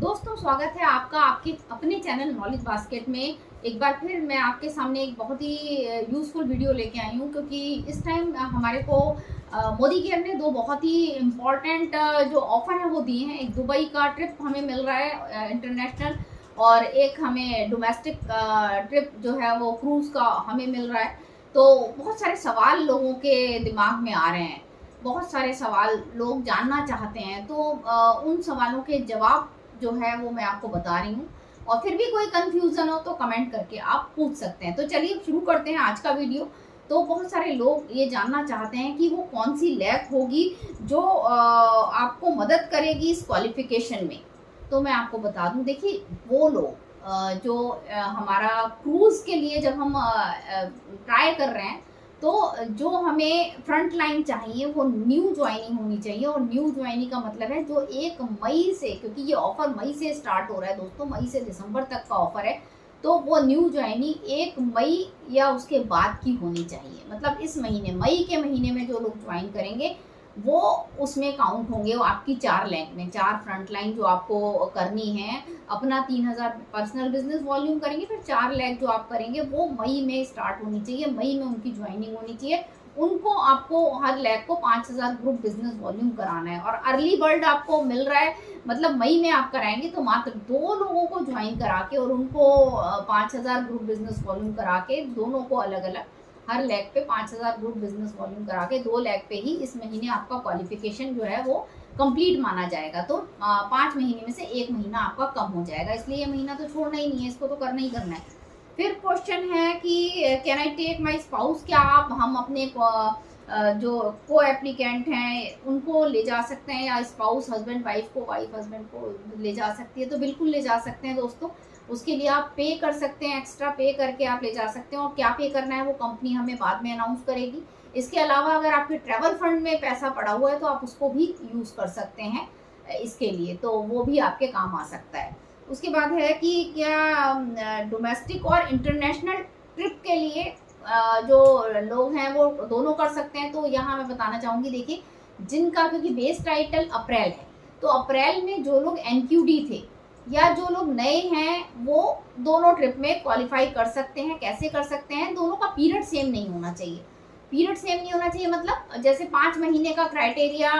दोस्तों, स्वागत है आपका आपके अपने चैनल नॉलेज बास्केट में। एक बार फिर मैं आपके सामने एक बहुत ही यूज़फुल वीडियो लेके आई हूँ, क्योंकि इस टाइम हमारे को मोदी केयर ने दो बहुत ही इम्पॉर्टेंट जो ऑफ़र है वो दिए हैं। एक दुबई का ट्रिप हमें मिल रहा है इंटरनेशनल, और एक हमें डोमेस्टिक ट्रिप जो है वो क्रूज़ का हमें मिल रहा है। तो बहुत सारे सवाल लोगों के दिमाग में आ रहे हैं, बहुत सारे सवाल लोग जानना चाहते हैं। तो उन सवालों के जवाब जो है वो मैं आपको बता रही हूँ, और फिर भी कोई कंफ्यूजन हो तो कमेंट करके आप पूछ सकते हैं। तो चलिए शुरू करते हैं आज का वीडियो। तो बहुत सारे लोग ये जानना चाहते हैं कि वो कौन सी लैब होगी जो आपको मदद करेगी इस क्वालिफिकेशन में। तो मैं आपको बता दूं, देखिए वो लोग जो हमारा क्रूज के लिए जब हम ट्राई कर रहे हैं, तो जो हमें फ्रंट लाइन चाहिए वो न्यू ज्वाइनिंग होनी चाहिए। और न्यू ज्वाइनिंग का मतलब है जो 1 मई से, क्योंकि ये ऑफर मई से स्टार्ट हो रहा है दोस्तों, मई से दिसंबर तक का ऑफर है। तो वो न्यू ज्वाइनिंग 1 मई या उसके बाद की होनी चाहिए। मतलब इस महीने, मई के महीने में जो लोग ज्वाइन करेंगे वो उसमें काउंट होंगे। वो आपकी 4 लाइन में 4 फ्रंट लाइन जो आपको करनी है, अपना 3000 पर्सनल बिजनेस वॉल्यूम करेंगे, फिर 4 लाख जो आप करेंगे वो मई में स्टार्ट होनी चाहिए, मई में उनकी ज्वाइनिंग होनी चाहिए। उनको आपको हर लैख को 5000 ग्रुप बिजनेस वॉल्यूम कराना है, और अर्ली बर्ड आपको मिल रहा है। मतलब मई में आप कराएंगे तो मात्र 2 लोगों को ज्वाइन करा के और उनको 5000 ग्रुप बिजनेस वॉल्यूम करा के, दोनों को अलग अलग हर लैख पे 5000 ग्रुप बिजनेस वॉल्यूम करा के 2 लाख पे ही इस महीने आपका क्वालिफिकेशन जो है वो कंप्लीट माना जाएगा। तो 5 महीने में से 1 महीना आपका कम हो जाएगा, इसलिए ये महीना तो छोड़ना ही नहीं है, इसको तो करना ही करना है। फिर क्वेश्चन है कि can I take my spouse, क्या हम अपने जो को एप्लीकेंट हैं उनको ले जा सकते हैं, या स्पाउस हस्बैंड वाइफ को, वाइफ हस्बैंड को ले जा सकती है? तो बिल्कुल ले जा सकते हैं दोस्तों। उसके लिए आप पे कर सकते हैं, एक्स्ट्रा पे करके आप ले जा सकते हैं। और क्या पे करना है वो कंपनी हमें बाद में अनाउंस करेगी। इसके अलावा अगर आपके ट्रैवल फंड में पैसा पड़ा हुआ है तो आप उसको भी यूज़ कर सकते हैं इसके लिए, तो वो भी आपके काम आ सकता है। उसके बाद है कि क्या डोमेस्टिक और इंटरनेशनल ट्रिप के लिए जो लोग हैं वो दोनों कर सकते हैं? तो यहाँ मैं बताना चाहूँगी, देखिए जिनका, क्योंकि बेस टाइटल अप्रैल है, तो अप्रैल में जो लोग एनक्यूडी थे या जो लोग नए हैं वो दोनों ट्रिप में क्वालिफाई कर सकते हैं। कैसे कर सकते हैं? दोनों का पीरियड सेम नहीं होना चाहिए। पीरियड सेम नहीं होना चाहिए मतलब जैसे 5 महीने का क्राइटेरिया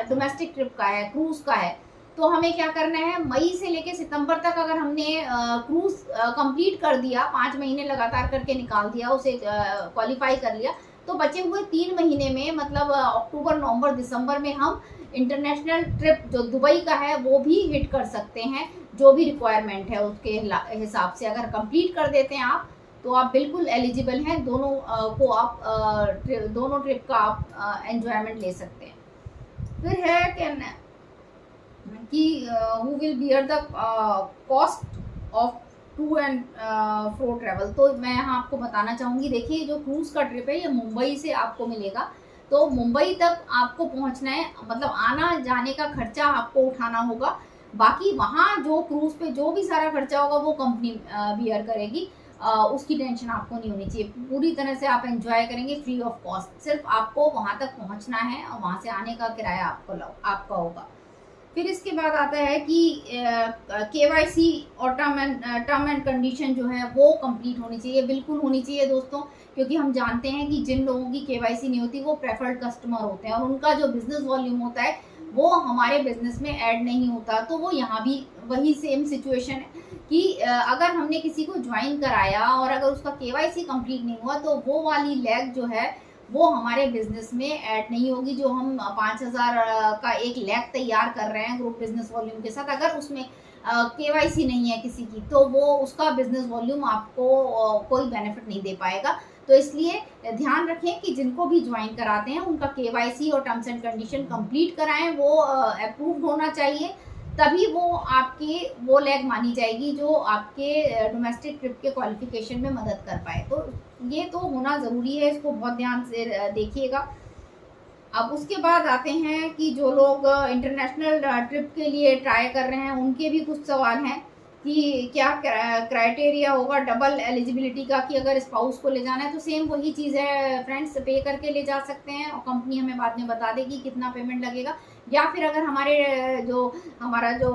डोमेस्टिक ट्रिप का है, क्रूज का है, तो हमें क्या करना है, मई से लेके सितंबर तक अगर हमने क्रूज कंप्लीट कर दिया, 5 महीने लगातार करके निकाल दिया, उसे क्वालिफाई कर लिया, तो बचे हुए 3 महीने में मतलब अक्टूबर नवंबर दिसंबर में हम इंटरनेशनल ट्रिप जो दुबई का है वो भी हिट कर सकते हैं। जो भी रिक्वायरमेंट है उसके हिसाब से अगर कंप्लीट कर देते हैं आप, तो आप बिल्कुल एलिजिबल हैं। दोनों को आप दोनों ट्रिप का आप एंजॉयमेंट ले सकते हैं। फिर है कि who will bear the cost of to and fro travel. तो मैं यहाँ आपको बताना चाहूँगी, देखिए जो क्रूज का ट्रिप है ये मुंबई से आपको मिलेगा। तो मुंबई तक आपको पहुँचना है, मतलब आना जाने का खर्चा आपको उठाना होगा। बाकी वहाँ जो क्रूज पे जो भी सारा खर्चा होगा वो कंपनी बियर करेगी। उसकी टेंशन आपको नहीं होनी चाहिए। पूरी तरह से आप एंजॉय करेंगे फ्री ऑफ कॉस्ट। सिर्फ आपको वहाँ तक पहुँचना है और वहाँ से आने का किराया आपका होगा। फिर इसके बाद आता है कि केवाईसी और टर्म एंड कंडीशन जो है वो कंप्लीट होनी चाहिए, बिल्कुल होनी चाहिए दोस्तों। क्योंकि हम जानते हैं कि जिन लोगों की केवाईसी नहीं होती वो प्रेफर्ड कस्टमर होते हैं, और उनका जो बिजनेस वॉल्यूम होता है वो हमारे बिजनेस में ऐड नहीं होता। तो वो यहाँ भी वही सेम सिचुएशन है कि अगर हमने किसी को ज्वाइन कराया और अगर उसका केवाईसी कंप्लीट नहीं हुआ तो वो वाली लैग जो है वो हमारे बिजनेस में ऐड नहीं होगी। जो हम 5000 का एक लैग तैयार कर रहे हैं ग्रुप बिजनेस वॉल्यूम के साथ, अगर उसमें केवाईसी नहीं है किसी की तो वो उसका बिजनेस वॉल्यूम आपको कोई बेनिफिट नहीं दे पाएगा। तो इसलिए ध्यान रखें कि जिनको भी ज्वाइन कराते हैं उनका केवाईसी और टर्म्स एंड कंडीशन कंप्लीट कराएं, वो अप्रूव्ड होना चाहिए, तभी वो आपकी वो लैग मानी जाएगी जो आपके डोमेस्टिक ट्रिप के क्वालिफिकेशन में मदद कर पाए। तो ये तो होना ज़रूरी है, इसको बहुत ध्यान से देखिएगा। अब उसके बाद आते हैं कि जो लोग इंटरनेशनल ट्रिप के लिए ट्राई कर रहे हैं उनके भी कुछ सवाल हैं कि क्या क्राइटेरिया होगा डबल एलिजिबिलिटी का, कि अगर स्पाउस को ले जाना है तो सेम वही चीज़ है फ्रेंड्स, पे करके ले जा सकते हैं और कंपनी हमें बाद में बता देगी कितना पेमेंट लगेगा। या फिर अगर हमारा जो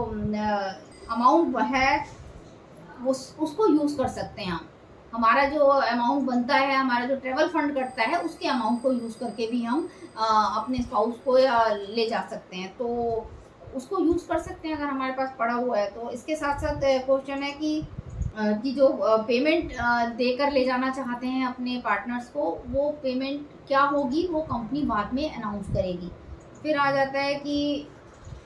अमाउंट है उसको यूज़ कर सकते हैं हम। हमारा जो अमाउंट बनता है, हमारा जो ट्रैवल फंड कटता है, उसके अमाउंट को यूज़ करके भी हम अपने स्पाउस को ले जा सकते हैं, तो उसको यूज़ कर सकते हैं अगर हमारे पास पड़ा हुआ है तो। इसके साथ साथ क्वेश्चन है कि जो पेमेंट देकर ले जाना चाहते हैं अपने पार्टनर्स को, वो पेमेंट क्या होगी वो कंपनी बाद में अनाउंस करेगी। फिर आ जाता है कि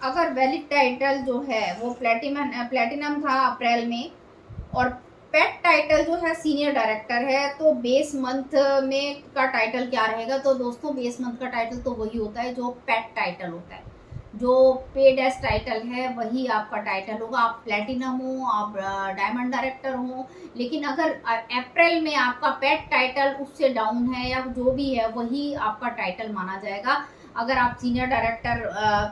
अगर वैलिड टाइटल जो है वो प्लेटिनम था अप्रैल में, और पेट टाइटल जो है सीनियर डायरेक्टर है, तो बेस मंथ में का टाइटल क्या रहेगा? तो दोस्तों बेस मंथ का टाइटल तो वही होता है जो पेट टाइटल होता है, जो पेड एस टाइटल है वही आपका टाइटल होगा। आप प्लेटिनम हो, आप डायमंड डायरेक्टर हो, लेकिन अगर अप्रैल में आपका पेट टाइटल उससे डाउन है या जो भी है वही आपका टाइटल माना जाएगा। अगर आप सीनियर डायरेक्टर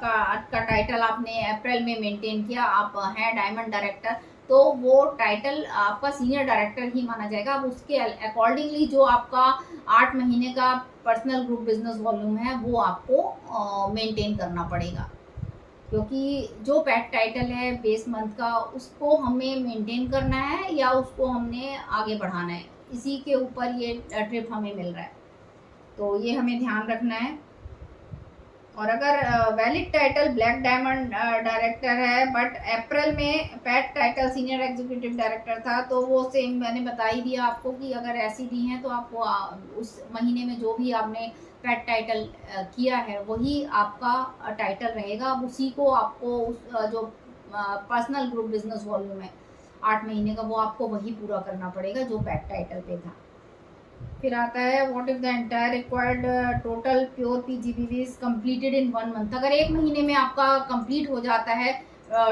का टाइटल आपने अप्रैल में मेंटेन किया, आप हैं डायमंड डायरेक्टर, तो वो टाइटल आपका सीनियर डायरेक्टर ही माना जाएगा। अब उसके अकॉर्डिंगली जो आपका 8 महीने का पर्सनल ग्रुप बिजनेस वॉल्यूम है वो आपको मेंटेन करना पड़ेगा, क्योंकि जो पेट टाइटल है बेस मंथ का उसको हमें मेंटेन करना है या उसको हमने आगे बढ़ाना है, इसी के ऊपर ये ट्रिप हमें मिल रहा है, तो ये हमें ध्यान रखना है। और अगर valid title black diamond director है बट अप्रैल में पेट टाइटल सीनियर एग्जीक्यूटिव डायरेक्टर था, तो वो सेम मैंने बता ही दिया आपको कि अगर ऐसी दी हैं तो आपको उस महीने में जो भी आपने पेट टाइटल किया है वही आपका टाइटल रहेगा। अब उसी को आपको उस जो पर्सनल ग्रुप बिजनेस वॉल्यूम है 8 महीने का, वो आपको वही पूरा करना पड़ेगा जो पेट टाइटल पे था। फिर आता है what if the entire required total pure PGBV is completed in 1 month. अगर 1 महीने में आपका कंप्लीट हो जाता है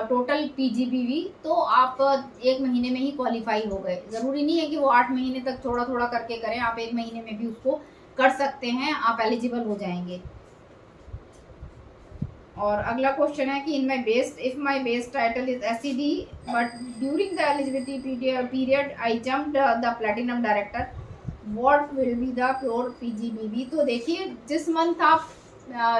टोटल पीजीबीवी, तो आप 1 महीने में ही क्वालिफाई हो गए। ज़रूरी नहीं है कि वो 8 महीने तक थोड़ा थोड़ा करके करें, आप 1 महीने में भी उसको कर सकते हैं, आप एलिजिबल हो जाएंगे। और अगला क्वेश्चन है कि in my best if my best title is SED but during the eligibility period I jumped the platinum director, what will be the pure PGBV. तो देखिए जिस मंथ आप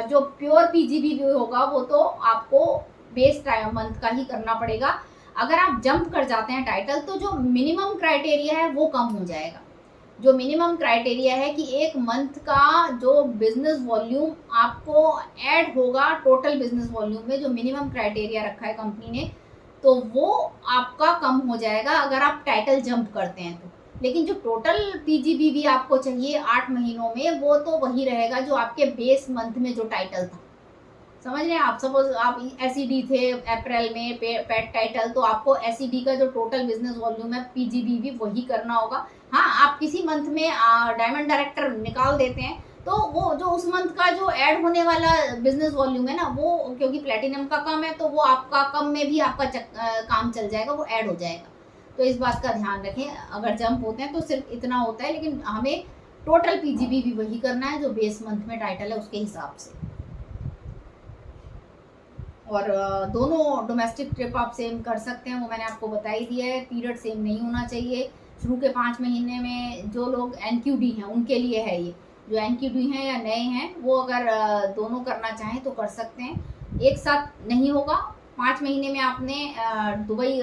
जो प्योर पीजीबीवी होगा वो तो आपको बेस मंथ का ही करना पड़ेगा। अगर आप जंप कर जाते हैं टाइटल तो जो मिनिमम क्राइटेरिया है वो कम हो जाएगा। जो मिनिमम क्राइटेरिया है कि 1 मंथ का जो बिजनेस वॉल्यूम आपको ऐड होगा टोटल बिजनेस वॉल्यूम में, जो मिनिमम क्राइटेरिया रखा है कंपनी ने, तो वो आपका कम हो जाएगा अगर आप टाइटल जंप करते हैं तो। लेकिन जो टोटल पीजीबीवी आपको चाहिए 8 महीनों में वो तो वही रहेगा जो आपके बेस मंथ में जो टाइटल था। समझ रहे हैं आप? सपोज आप एसईडी थे अप्रैल में पेट टाइटल, तो आपको एसईडी का जो टोटल बिजनेस वॉल्यूम है पीजीबीवी वही करना होगा। हाँ, आप किसी मंथ में डायमंड डायरेक्टर निकाल देते हैं तो वो जो उस मंथ का जो ऐड होने वाला बिजनेस वॉल्यूम है ना, वो क्योंकि प्लेटिनम का कम है तो वो आपका कम में भी आपका काम चल जाएगा, वो ऐड हो जाएगा। तो इस बात का ध्यान रखें, अगर जंप होते हैं तो सिर्फ इतना होता है, लेकिन हमें टोटल पीजीबीवी वही करना है जो बेस मंथ में टाइटल है उसके हिसाब से। और दोनों डोमेस्टिक ट्रिप आप सेम कर सकते हैं, वो मैंने आपको बता ही दिया है। पीरियड सेम नहीं होना चाहिए। शुरू के 5 महीने में जो लोग एनक्यूडी हैं उनके लिए है ये, जो एनक्यूडी हैं या नए हैं वो अगर दोनों करना चाहें तो कर सकते हैं, एक साथ नहीं होगा। 5 महीने में आपने दुबई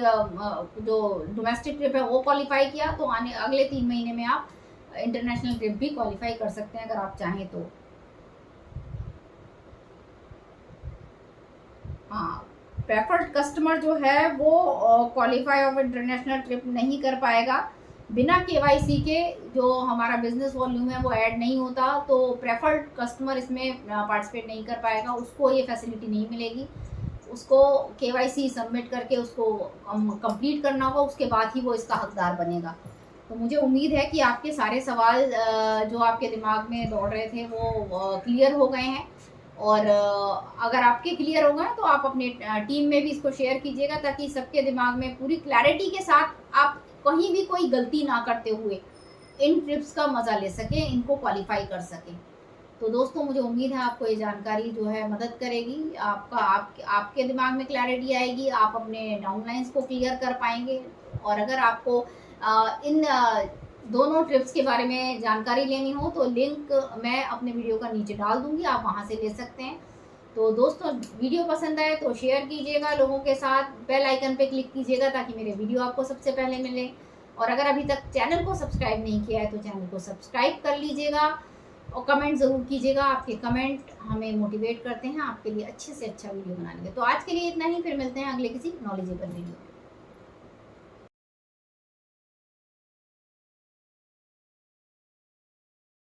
जो डोमेस्टिक ट्रिप है वो क्वालिफाई किया तो अगले 3 महीने में आप इंटरनेशनल ट्रिप भी क्वालिफाई कर सकते हैं अगर आप चाहें तो। हाँ, प्रेफर्ड कस्टमर जो है वो क्वालिफाई ऑफ इंटरनेशनल ट्रिप नहीं कर पाएगा बिना केवाईसी के। जो हमारा बिजनेस वॉल्यूम है वो ऐड नहीं होता तो प्रेफर्ड कस्टमर इसमें पार्टिसिपेट नहीं कर पाएगा, उसको ये फैसिलिटी नहीं मिलेगी। उसको केवाईसी सबमिट करके उसको कंप्लीट करना होगा, उसके बाद ही वो इसका हकदार बनेगा। तो मुझे उम्मीद है कि आपके सारे सवाल जो आपके दिमाग में दौड़ रहे थे वो क्लियर हो गए हैं। और अगर आपके क्लियर हो गए तो आप अपने टीम में भी इसको शेयर कीजिएगा ताकि सबके दिमाग में पूरी क्लैरिटी के साथ आप कहीं भी कोई गलती ना करते हुए इन ट्रिप्स का मज़ा ले सकें, इनको क्वालिफाई कर सकें। तो दोस्तों मुझे उम्मीद है आपको ये जानकारी जो है मदद करेगी, आपके दिमाग में क्लैरिटी आएगी, आप अपने डाउनलाइंस को क्लियर कर पाएंगे। और अगर आपको इन दोनों ट्रिप्स के बारे में जानकारी लेनी हो तो लिंक मैं अपने वीडियो का नीचे डाल दूंगी, आप वहां से ले सकते हैं। तो दोस्तों वीडियो पसंद आए तो शेयर कीजिएगा लोगों के साथ, बेल आइकन पे क्लिक कीजिएगा ताकि मेरे वीडियो आपको सबसे पहले मिले। और अगर अभी तक चैनल को सब्सक्राइब नहीं किया है तो चैनल को सब्सक्राइब कर लीजिएगा और कमेंट ज़रूर कीजिएगा। आपके कमेंट हमें मोटिवेट करते हैं आपके लिए अच्छे से अच्छा वीडियो बनाने के। तो आज के लिए इतना ही, फिर मिलते हैं अगले किसी नॉलेजेबल वीडियो में।